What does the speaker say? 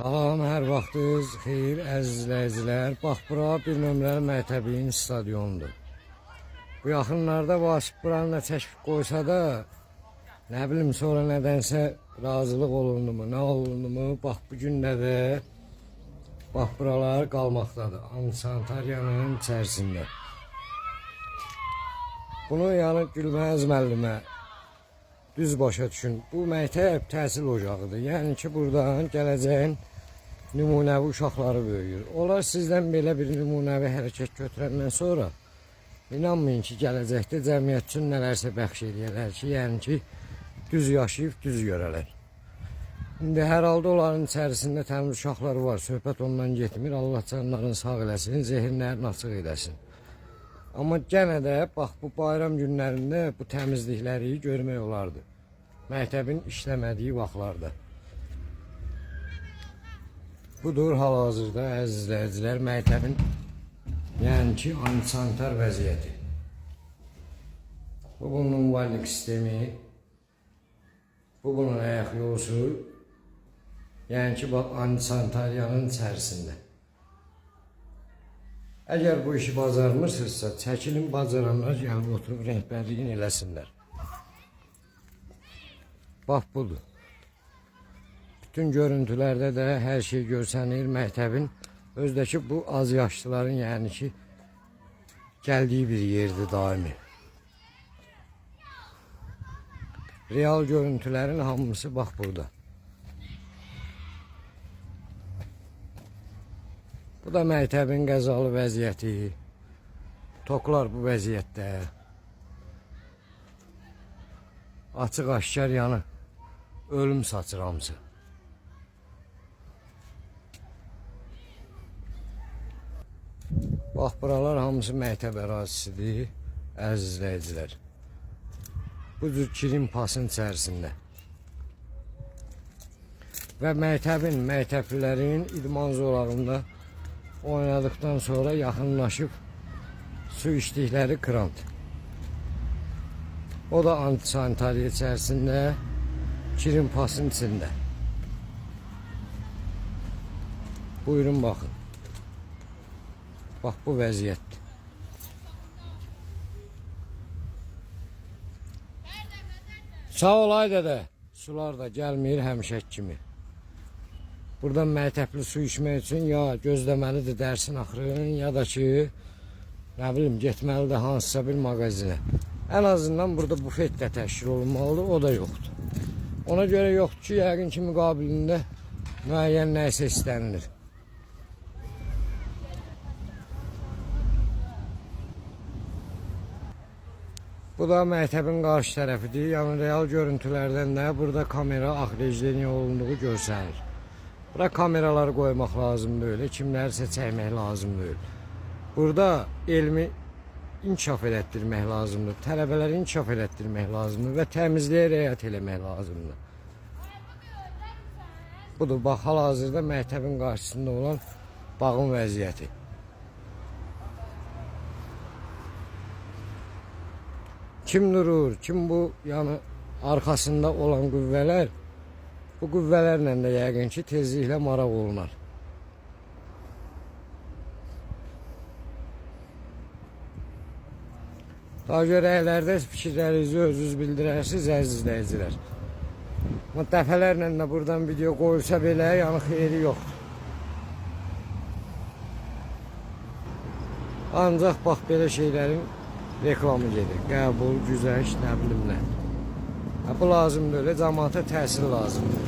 Salam, hər vaxtınız xeyir əziz izləyicilər. Bax, bura bir nömrəli məktəbin stadionudur. Bu yaxınlarda Vasif buranı da çəkib qoysa da, nə bilim sonra nədənsə razılıq olundu mu, nə olundu mu? Bax, bu gündə də bax, buralar qalmaqdadır. Antisantariyanın içərisində. Bunu yəni Gülməz müəllimə düz başa düşün. Bu məktəb təhsil ocağıdır. Yəni ki, buradan gələcəyin nümunəvi uşaqları böyüyür. Onlar sizdən belə bir nümunəvi hərəkət götürəndən sonra inanmayın ki, gələcəkdə cəmiyyət üçün nələrsə bəxş edərlər ki, yəni ki, düz yaşayıb, düz görərlər. İndi hər halda onların içərisində təmiz uşaqları var. Söhbət ondan getmir. Allah canlarını sağ eləsin, zehinlərini açıq eləsin. Amma gənə də bax, bu bayram günlərində bu təmizlikləri görmək olardı. Məktəbin işləmədiyi vaxtlarda. Budur hal-hazırda əziz izləyicilər, məktəbin yəni ki, antisanitar vəziyyəti. Bu bunun müvallik sistemi, bu bunun ayaq yolusu, yəni ki, bax, antisanitariyanın içərisində. Əgər bu işi bacarmırsınızsa, çəkilin, bacaranlar gəlib oturub rəhbərliyin eləsinlər. Bax, budur. Bütün görüntülərdə də hər şey görsənir. Məktəbin özdəki bu az yaşlıların yəni ki, gəldiyi bir yerdir daimi. Real görüntülərin hamısı bax burada. Bu da məktəbin qəzalı vəziyyəti. Toklar bu vəziyyətdə. Açıq-aşkar yanı ölüm saçır hamısı. Bax, buralar hamısı məktəb ərazisidir, əziz izləyicilər. Bu cür kirin pasın içərisində. Və məktəblilərin idman zolağında oynadıktan sonra yaxınlaşıb su içdikləri krant. O da antisanitariya içərisində, kirin pasın içində. Buyurun baxın. Bax, bu vəziyyətdir. Sağ ol ay dədə. Sular da gəlmir həmişək kimi. Buradan məktəbli su içmək üçün ya gözləməlidir dərsin axırın, ya da ki, nə bilim, getməlidir hansısa bir mağazinə. Ən azından burada bufet də təşkil olunmalıdır, o da yoxdur. Ona görə yoxdur ki, yəqin ki, müqabilində müəyyən nəysə istənilir. Bu da məktəbin qarşı tərəfidir. Yəni, real görüntülərdən də burada kamera axrejleniya olunduğu görsənir. Bura kameraları qoymaq lazım deyil, kimlərsə çəkmək lazım deyil. Burada elmi inkişaf elətdirmək lazımdır, tələbələri inkişaf elətdirmək lazımdır və təmizliyə riayət eləmək lazımdır. Budur, bax, hal-hazırda məktəbin qarşısında olan bağın vəziyyəti. Kim durur, kim bu yəni arxasında olan qüvvələr, bu qüvvələrlə də yəqin ki, tezliklə maraq olunar. Daha görəklərdə fikirlərinizi özünüz bildirərsiniz, əziz izləyicilər. Amma dəfələrlə də buradan video qoyulsa belə, yəni xeyri yoxdur. Ancaq bax, belə şeylərin reklamı gedir. Qəbul, güzəşt, nə bilim nə. Bu lazımdır, öyle cəmaata təhsil lazımdır.